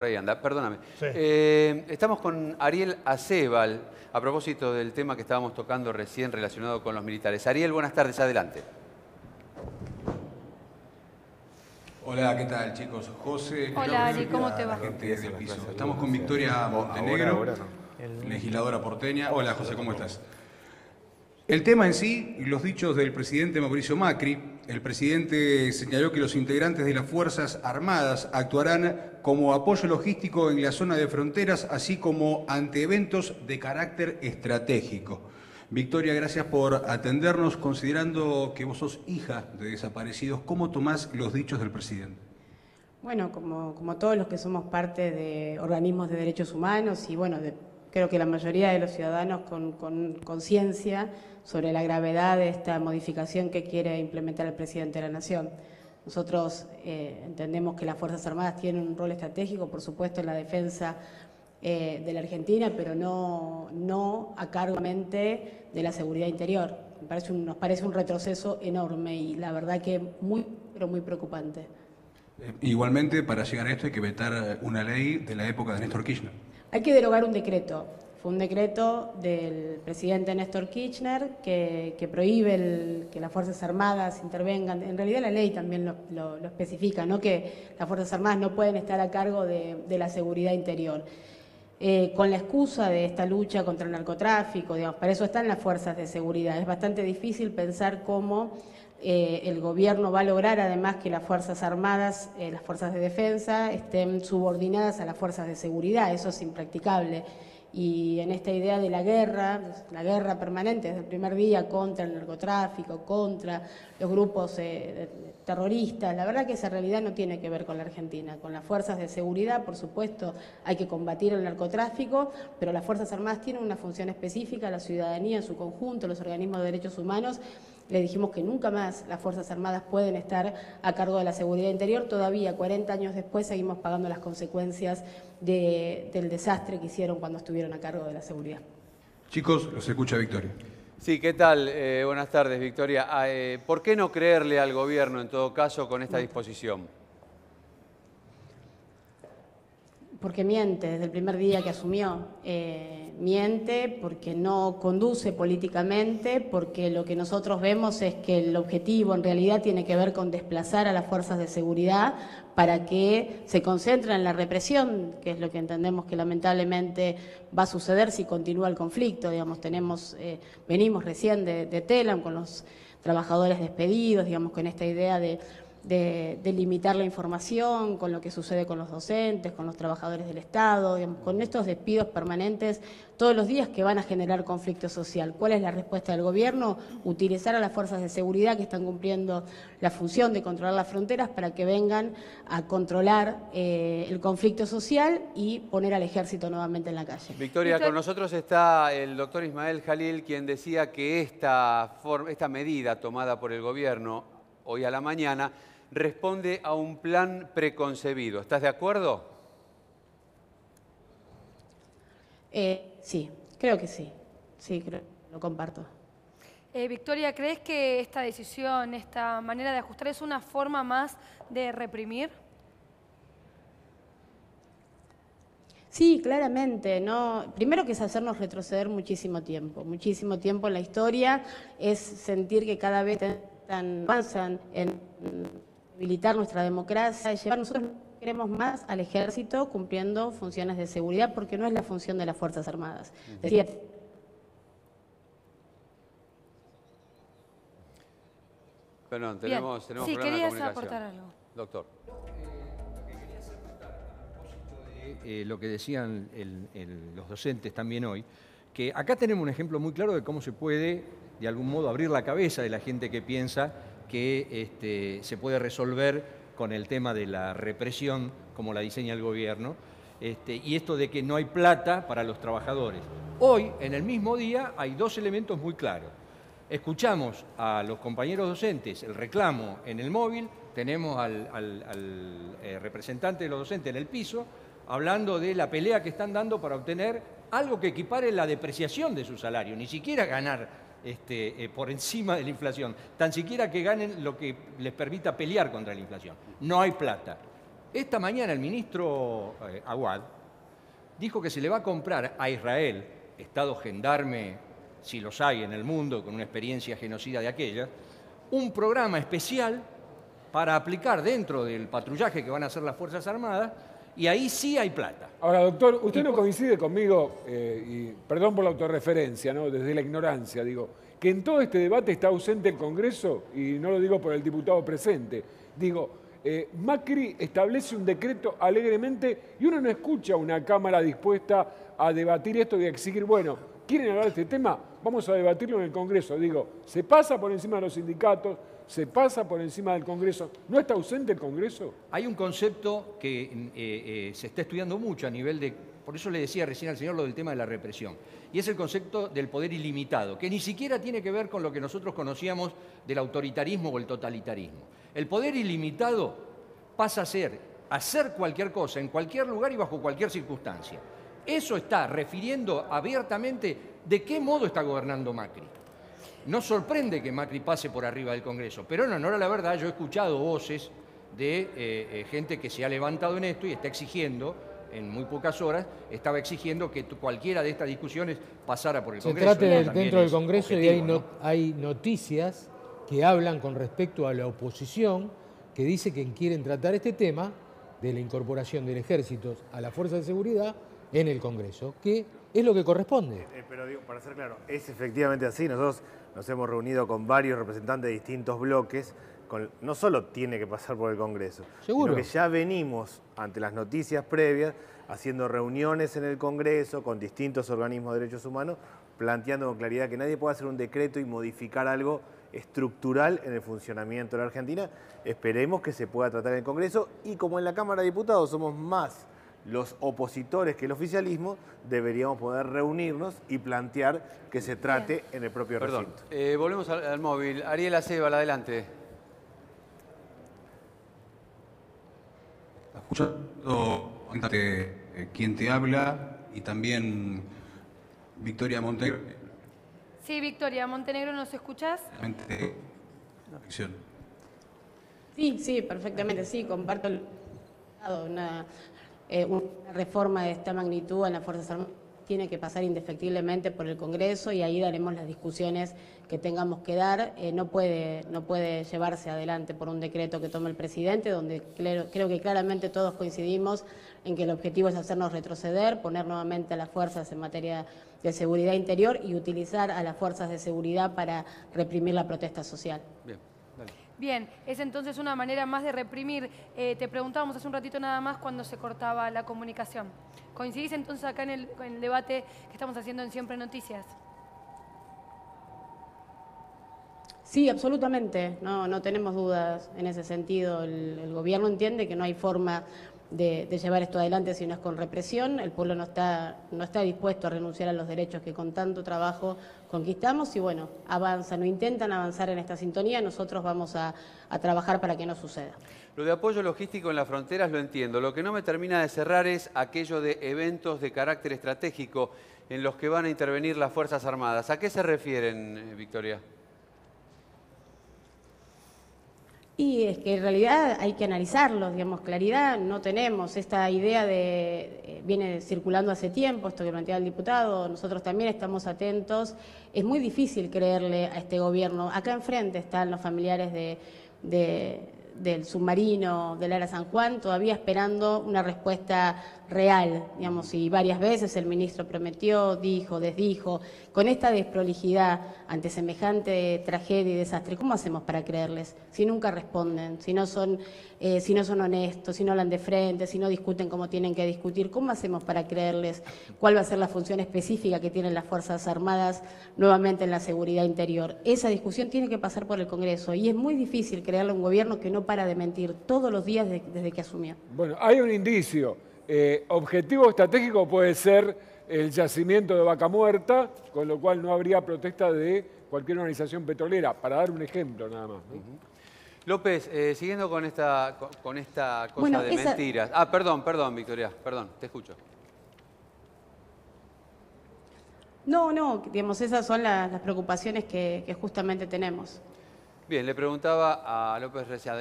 Ahí anda, perdóname. Sí. Estamos con Ariel Acebal, a propósito del tema que estábamos tocando recién relacionado con los militares. Ariel, buenas tardes, adelante. Hola, ¿qué tal, chicos? José. Hola, Ari, ¿cómo te va? La gente del piso. Estamos con Victoria Montenegro, ahora legisladora porteña. Hola, José, ¿cómo estás? El tema en sí, los dichos del presidente Mauricio Macri. El presidente señaló que los integrantes de las Fuerzas Armadas actuarán como apoyo logístico en la zona de fronteras, así como ante eventos de carácter estratégico. Victoria, gracias por atendernos. Considerando que vos sos hija de desaparecidos, ¿cómo tomás los dichos del presidente? Bueno, como todos los que somos parte de organismos de derechos humanos y bueno, creo que la mayoría de los ciudadanos con conciencia sobre la gravedad de esta modificación que quiere implementar el presidente de la Nación. Nosotros entendemos que las Fuerzas Armadas tienen un rol estratégico, por supuesto, en la defensa de la Argentina, pero no a cargo de la seguridad interior. Nos parece un retroceso enorme y la verdad que muy preocupante. Igualmente, para llegar a esto hay que vetar una ley de la época de Néstor Kirchner. Hay que derogar un decreto. Fue un decreto del presidente Néstor Kirchner que prohíbe que las Fuerzas Armadas intervengan. En realidad la ley también lo especifica, ¿no? Que las Fuerzas Armadas no pueden estar a cargo de la seguridad interior. Con la excusa de esta lucha contra el narcotráfico, digamos, para eso están las fuerzas de seguridad. Es bastante difícil pensar cómo el gobierno va a lograr además que las Fuerzas Armadas, las fuerzas de defensa, estén subordinadas a las fuerzas de seguridad. Eso es impracticable. Y en esta idea de la guerra permanente desde el primer día contra el narcotráfico, contra los grupos terroristas, la verdad que esa realidad no tiene que ver con la Argentina. Con las fuerzas de seguridad, por supuesto, hay que combatir el narcotráfico, pero las Fuerzas Armadas tienen una función específica, la ciudadanía en su conjunto, los organismos de derechos humanos. Le dijimos que nunca más las Fuerzas Armadas pueden estar a cargo de la seguridad interior. Todavía, 40 años después, seguimos pagando las consecuencias del desastre que hicieron cuando estuvieron a cargo de la seguridad. Chicos, los escucha Victoria. Sí, ¿qué tal? Buenas tardes, Victoria. ¿Por qué no creerle al gobierno, en todo caso, con esta disposición? Porque miente desde el primer día que asumió. Miente porque no conduce políticamente, porque lo que nosotros vemos es que el objetivo en realidad tiene que ver con desplazar a las fuerzas de seguridad para que se concentren en la represión, que es lo que entendemos que lamentablemente va a suceder si continúa el conflicto. Digamos, venimos recién de Telam con los trabajadores despedidos, digamos, con esta idea de limitar la información, con lo que sucede con los docentes, con los trabajadores del Estado, digamos, con estos despidos permanentes todos los días que van a generar conflicto social. ¿Cuál es la respuesta del gobierno? Utilizar a las fuerzas de seguridad que están cumpliendo la función de controlar las fronteras para que vengan a controlar el conflicto social y poner al ejército nuevamente en la calle. Victoria, con nosotros está el doctor Ismael Jalil, quien decía que esta medida tomada por el gobierno hoy a la mañana responde a un plan preconcebido. ¿Estás de acuerdo? Sí, creo que sí. Sí, lo comparto. Victoria, ¿crees que esta decisión, esta manera de ajustar es una forma más de reprimir? Sí, claramente, ¿no? Primero que es hacernos retroceder muchísimo tiempo en la historia, es sentir que cada vez avanzan en debilitar nuestra democracia, nosotros queremos más al ejército cumpliendo funciones de seguridad porque no es la función de las Fuerzas Armadas. Decía, Perdón, tenemos sí, problemas de querías comunicación. aportar algo. Doctor. Lo que decían los docentes también hoy, que acá tenemos un ejemplo muy claro de cómo se puede, de algún modo, abrir la cabeza de la gente que piensa que se puede resolver con el tema de la represión, como la diseña el gobierno, y esto de que no hay plata para los trabajadores. Hoy, en el mismo día, hay dos elementos muy claros. Escuchamos a los compañeros docentes el reclamo en el móvil, tenemos al representante de los docentes en el piso, hablando de la pelea que están dando para obtener algo que equipare la depreciación de su salario, ni siquiera ganar por encima de la inflación, tan siquiera que ganen lo que les permita pelear contra la inflación. No hay plata. Esta mañana el ministro Aguad dijo que se le va a comprar a Israel, Estado gendarme, si los hay en el mundo, con una experiencia genocida de aquella, un programa especial para aplicar dentro del patrullaje que van a hacer las Fuerzas Armadas, y ahí sí hay plata. Ahora, doctor, usted no coincide conmigo, y perdón por la autorreferencia, ¿no? Desde la ignorancia, digo, que en todo este debate está ausente el Congreso, y no lo digo por el diputado presente, digo, Macri establece un decreto alegremente y uno no escucha una Cámara dispuesta a debatir esto y a exigir, bueno, ¿quieren hablar de este tema? Vamos a debatirlo en el Congreso. Digo, se pasa por encima de los sindicatos, se pasa por encima del Congreso. ¿No está ausente el Congreso? Hay un concepto que se está estudiando mucho a nivel de... Por eso le decía recién al señor lo del tema de la represión. Y es el concepto del poder ilimitado, que ni siquiera tiene que ver con lo que nosotros conocíamos del autoritarismo o el totalitarismo. El poder ilimitado pasa a ser hacer cualquier cosa en cualquier lugar y bajo cualquier circunstancia. Eso está refiriendo abiertamente de qué modo está gobernando Macri. No sorprende que Macri pase por arriba del Congreso, pero en honor a la verdad yo he escuchado voces de gente que se ha levantado en esto y está exigiendo, en muy pocas horas, estaba exigiendo que cualquiera de estas discusiones pasara por el Congreso. Se trata dentro del Congreso objetivo, y hay noticias que hablan con respecto a la oposición que dice que quieren tratar este tema de la incorporación del ejército a las fuerzas de seguridad en el Congreso, que es lo que corresponde. Pero digo, para ser claro, es efectivamente así. Nosotros nos hemos reunido con varios representantes de distintos bloques. No solo tiene que pasar por el Congreso, ¿seguro? Sino que ya venimos, ante las noticias previas, haciendo reuniones en el Congreso con distintos organismos de derechos humanos, planteando con claridad que nadie puede hacer un decreto y modificar algo estructural en el funcionamiento de la Argentina. Esperemos que se pueda tratar en el Congreso y como en la Cámara de Diputados somos más los opositores que el oficialismo, deberíamos poder reunirnos y plantear que se trate en el propio recinto. Volvemos al móvil. Ariel Acebal, adelante. Escuchando quien te habla y también Victoria Montenegro. Sí, Victoria Montenegro, ¿nos escuchás? Sí, perfectamente, sí, comparto una reforma de esta magnitud en las Fuerzas Armadas tiene que pasar indefectiblemente por el Congreso y ahí daremos las discusiones que tengamos que dar. No puede llevarse adelante por un decreto que tome el presidente, donde creo que claramente todos coincidimos en que el objetivo es hacernos retroceder, poner nuevamente a las fuerzas en materia de seguridad interior y utilizar a las fuerzas de seguridad para reprimir la protesta social. Bien. Bien, es entonces una manera más de reprimir. Te preguntábamos hace un ratito nada más cuando se cortaba la comunicación. ¿Coincidís entonces acá en el debate que estamos haciendo en Siempre Noticias? Sí, absolutamente. No tenemos dudas en ese sentido. El gobierno entiende que no hay forma de llevar esto adelante si no es con represión. El pueblo no está dispuesto a renunciar a los derechos que con tanto trabajo conquistamos y bueno, avanzan o intentan avanzar en esta sintonía. Nosotros vamos a trabajar para que no suceda. Lo de apoyo logístico en las fronteras lo entiendo. Lo que no me termina de cerrar es aquello de eventos de carácter estratégico en los que van a intervenir las Fuerzas Armadas. ¿A qué se refieren, Victoria? Y es que en realidad hay que analizarlos, digamos, claridad no tenemos. Esta idea viene circulando hace tiempo, esto que plantea el diputado, nosotros también estamos atentos. Es muy difícil creerle a este gobierno. Acá enfrente están los familiares del submarino del Ara San Juan, todavía esperando una respuesta real, digamos, y varias veces el ministro prometió, dijo, desdijo. Con esta desprolijidad ante semejante tragedia y desastre, ¿cómo hacemos para creerles? Si nunca responden, si no son honestos, si no hablan de frente, si no discuten como tienen que discutir, ¿cómo hacemos para creerles cuál va a ser la función específica que tienen las Fuerzas Armadas nuevamente en la seguridad interior? Esa discusión tiene que pasar por el Congreso y es muy difícil creerle a un gobierno que no para de mentir todos los días desde que asumió. Bueno, hay un indicio. Objetivo estratégico puede ser el yacimiento de Vaca Muerta, con lo cual no habría protesta de cualquier organización petrolera, para dar un ejemplo nada más, ¿no? López, siguiendo con esta cosa bueno, de mentiras. Ah, perdón, Victoria, perdón, te escucho. No, digamos, esas son las preocupaciones que justamente tenemos. Bien, le preguntaba a López Reciade.